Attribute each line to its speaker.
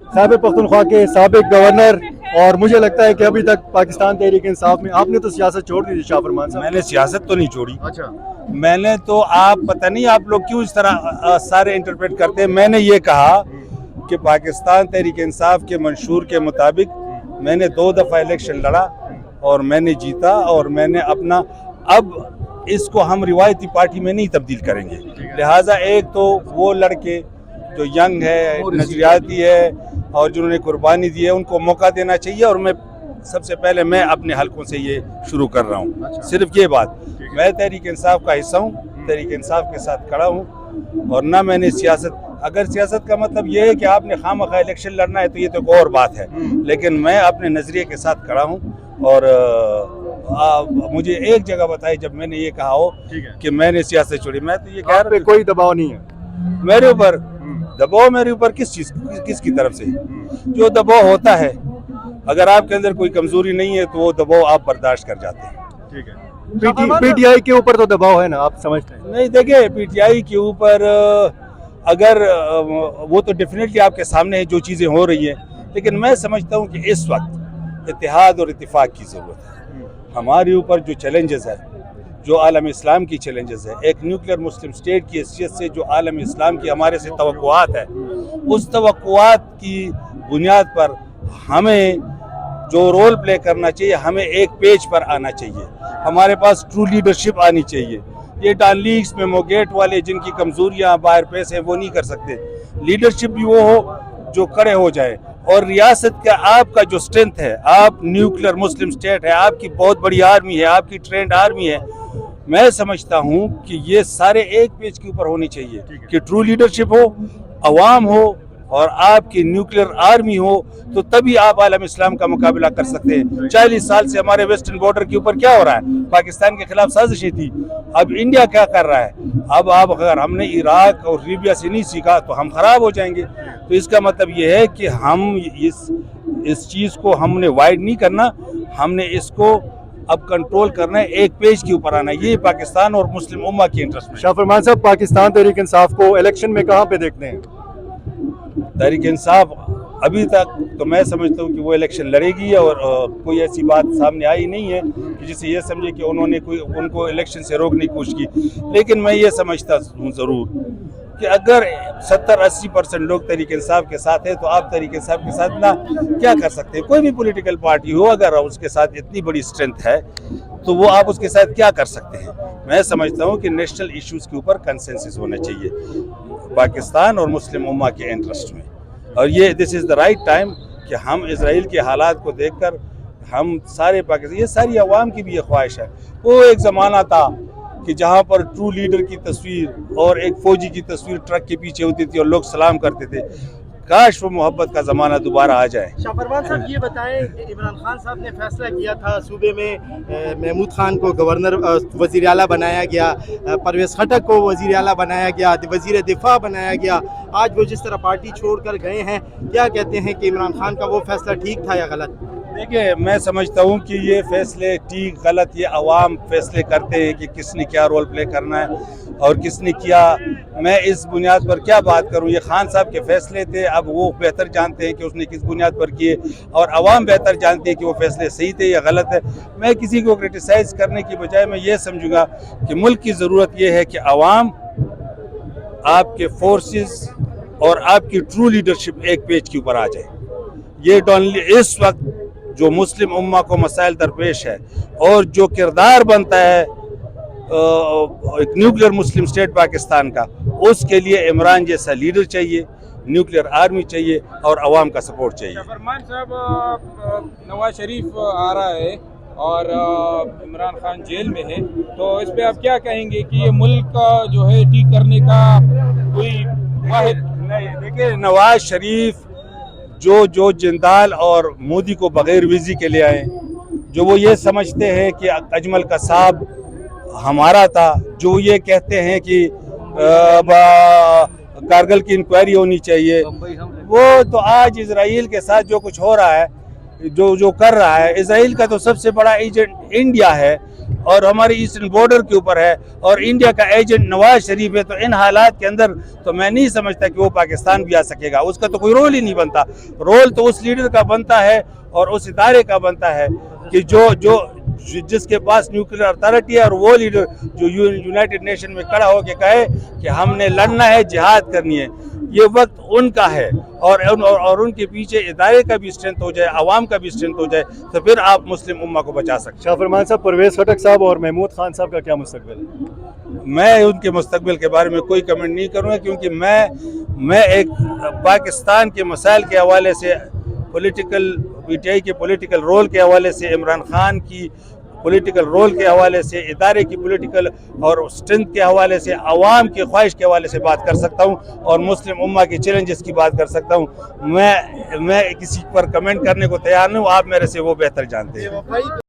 Speaker 1: खैबर पख्तूनख्वा के साबिक गवर्नर, और मुझे लगता है कि अभी तक पाकिस्तान तहरीक इंसाफ में आपने तो सियासत छोड़ दी थी शाह फरमान साहब।
Speaker 2: मैंने सियासत तो नहीं छोड़ी।
Speaker 1: अच्छा,
Speaker 2: मैंने तो, आप पता नहीं आप लोग क्यों इस तरह सारे इंटरप्रेट करते हैं। मैंने ये कहा कि पाकिस्तान तहरीक इंसाफ के मंशूर के मुताबिक मैंने 2 दफ़ा इलेक्शन लड़ा और मैंने जीता, और मैंने अपना, अब इसको हम रिवायती पार्टी में नहीं तब्दील करेंगे। लिहाजा एक तो वो लड़के जो यंग है, नजरियाती है और जिन्होंने कुर्बानी दी है, उनको मौका देना चाहिए। और मैं सबसे पहले मैं अपने हलकों से ये शुरू कर रहा हूँ। सिर्फ ये बात, मैं तहरीक इंसाफ का हिस्सा हूँ, तहरीक इंसाफ के साथ खड़ा हूँ, और ना मैंने सियासत, अगर सियासत का मतलब ये है कि आपने खामखा इलेक्शन लड़ना है तो ये तो एक और बात है, लेकिन मैं अपने नज़रिए के साथ खड़ा हूँ। और मुझे एक जगह बताई जब मैंने ये कहा हो कि मैंने सियासत छोड़ी, मैं तो ये कह रहा हूँ
Speaker 1: कोई दबाव नहीं है
Speaker 2: मेरे ऊपर। दबाव मेरे ऊपर किसकी तरफ से? जो दबाव होता है, अगर आपके अंदर कोई कमजोरी नहीं है तो वो दबाव आप बर्दाश्त कर जाते हैं।
Speaker 1: पीटीआई के ऊपर तो दबाव है ना, आप समझते हैं?
Speaker 2: नहीं, देखिए पीटीआई के ऊपर अगर वो तो डेफिनेटली आपके सामने है जो चीज़ें हो रही हैं, लेकिन मैं समझता हूँ कि इस वक्त इत्तेहाद और इत्तेफाक की ज़रूरत है। हमारे ऊपर जो चैलेंजेस है, जो आलम इस्लाम की चैलेंजेस है, एक न्यूक्लियर मुस्लिम स्टेट की हैसियत से जो आलम इस्लाम की हमारे से तवक्कुआत है, उस तवक्कुआत की बुनियाद पर हमें जो रोल प्ले करना चाहिए, हमें एक पेज पर आना चाहिए। हमारे पास ट्रू लीडरशिप आनी चाहिए। ये डान लीग्स में मोगेट वाले जिनकी कमजोरियां बाहर पेश हैं वो नहीं कर सकते। लीडरशिप भी वो हो जो खड़े हो जाए, और रियासत का आपका जो स्ट्रेंथ है, आप न्यूक्लियर मुस्लिम स्टेट है, आपकी बहुत बड़ी आर्मी है, आपकी ट्रेंड आर्मी है। मैं समझता हूँ कि ये सारे एक पेज के ऊपर होनी चाहिए कि ट्रू लीडरशिप हो, अवाम हो और आपकी न्यूक्लियर आर्मी हो, तो तभी आप आलम इस्लाम का मुकाबला कर सकते हैं। 40 साल से हमारे वेस्टर्न बॉर्डर के ऊपर क्या हो रहा है? पाकिस्तान के खिलाफ साजिशें थी। अब इंडिया क्या कर रहा है? अब अगर हमने इराक और लीबिया से नहीं सीखा तो हम खराब हो जाएंगे। तो इसका मतलब ये है कि हम इस चीज़ को हमने वाइड नहीं करना, हमने इसको अब कंट्रोल करना है, एक पेज के ऊपर आना है। ये पाकिस्तान और मुस्लिम उम्मा की इंटरेस्ट में।
Speaker 1: शाह फरमान साहब, पाकिस्तान तहरीक इंसाफ को इलेक्शन में कहाँ पे देखते हैं?
Speaker 2: तहरीक इंसाफ अभी तक तो मैं समझता हूँ कि वो इलेक्शन लड़ेगी, और कोई ऐसी बात सामने आई नहीं है कि जिसे ये समझे कि उन्होंने उनको इलेक्शन से रोकने की कोशिश की। लेकिन मैं ये समझता हूँ ज़रूर कि अगर 70-80% लोग तहरीक इंसाफ के साथ है तो आप तहरीक इंसाफ के साथ ना क्या कर सकते हैं? कोई भी पॉलिटिकल पार्टी हो, अगर उसके साथ इतनी बड़ी स्ट्रेंथ है तो वो आप उसके साथ क्या कर सकते हैं? मैं समझता हूँ कि नेशनल इश्यूज़ के ऊपर कंसेंसस होना चाहिए पाकिस्तान और मुस्लिम उम्मा के इंटरेस्ट में। और ये this is the right time कि हम इजराइल के हालात को देखकर हम सारे पाकिस्तान, ये सारी अवाम की भी ये ख्वाहिश है। वो एक ज़माना था कि जहाँ पर ट्रू लीडर की तस्वीर और एक फ़ौजी की तस्वीर ट्रक के पीछे होती थी और लोग सलाम करते थे। काश वो मोहब्बत का ज़माना दोबारा आ जाए।
Speaker 3: शाह फरमान साहब, ये बताएं, इमरान खान साहब ने फैसला किया था सूबे में महमूद खान को गवर्नर वज़ीर आला बनाया गया, परवेज़ खटक को वज़ीर आला बनाया गया, वज़ीर दिफा बनाया गया। आज वो जिस तरह पार्टी छोड़कर गए हैं, क्या कहते हैं कि इमरान खान का वो फैसला ठीक था या गलत?
Speaker 2: देखिए, मैं समझता हूँ कि ये फैसले ठीक गलत ये अवाम फैसले करते हैं कि किसने क्या रोल प्ले करना है और किसने किया। मैं इस बुनियाद पर क्या बात करूँ? ये खान साहब के फैसले थे, अब वो बेहतर जानते हैं कि उसने किस बुनियाद पर किए, और अवाम बेहतर जानती है कि वो फैसले सही थे या गलत है। मैं किसी को क्रिटिसाइज़ करने की बजाय मैं ये समझूंगा कि मुल्क की ज़रूरत ये है कि अवाम, आपके फोर्सेस और आपकी ट्रू लीडरशिप एक पेज के ऊपर आ जाए। ये इस वक्त जो मुस्लिम उम्मा को मसाइल दरपेश है और जो किरदार बनता है एक न्यूक्लियर मुस्लिम स्टेट पाकिस्तान का, उसके लिए इमरान जैसा लीडर चाहिए, न्यूक्लियर आर्मी चाहिए और अवाम का सपोर्ट चाहिए।
Speaker 4: फरमान साहब, नवाज शरीफ आ रहा है और इमरान खान जेल में है, तो इस पे आप क्या कहेंगे कि ये मुल्क का जो है ठीक करने का कोई वाहिद?
Speaker 2: नहीं, देखिए, नवाज शरीफ जो जिंदाल और मोदी को बगैर वीज़ी के ले आए, जो वो ये समझते हैं कि अजमल कसाब हमारा था, जो ये कहते हैं कि कारगिल की इंक्वायरी होनी चाहिए, वो तो आज इजराइल के साथ जो कुछ हो रहा है, जो कर रहा है, इजराइल का तो सबसे बड़ा एजेंट इंडिया है। اور ہماری ایسٹرن بارڈر کے اوپر ہے اور انڈیا کا ایجنٹ نواز شریف ہے, تو ان حالات کے اندر تو میں نہیں سمجھتا کہ وہ پاکستان بھی آ سکے گا. اس کا تو کوئی رول ہی نہیں بنتا. رول تو اس لیڈر کا بنتا ہے اور اس ادارے کا بنتا ہے کہ جس کے پاس نیوکلیر اتھارٹی ہے, اور وہ لیڈر جو یونائٹڈ نیشن میں کھڑا ہو کے کہے کہ ہم نے لڑنا ہے, جہاد کرنی ہے. یہ وقت ان کا ہے, اور ان کے پیچھے ادارے کا بھی اسٹرینتھ ہو جائے, عوام کا بھی اسٹرینتھ ہو جائے, تو پھر آپ مسلم امہ کو بچا سکتے ہیں.
Speaker 1: شاہ فرمان صاحب, پرویز خٹک صاحب اور محمود خان صاحب کا کیا مستقبل ہے؟
Speaker 2: میں ان کے مستقبل کے بارے میں کوئی کمنٹ نہیں کروں گا, کیونکہ میں ایک پاکستان کے مسائل کے حوالے سے, پی ٹی آئی کے پولیٹیکل رول کے حوالے سے, عمران خان کی پولیٹیکل رول کے حوالے سے, ادارے کی پولیٹیکل اور اسٹرینتھ کے حوالے سے, عوام کی خواہش کے حوالے سے بات کر سکتا ہوں, اور مسلم امہ کے چیلنجز کی بات کر سکتا ہوں. میں کسی پر کمنٹ کرنے کو تیار نہیں ہوں, آپ میرے سے وہ بہتر جانتے ہیں.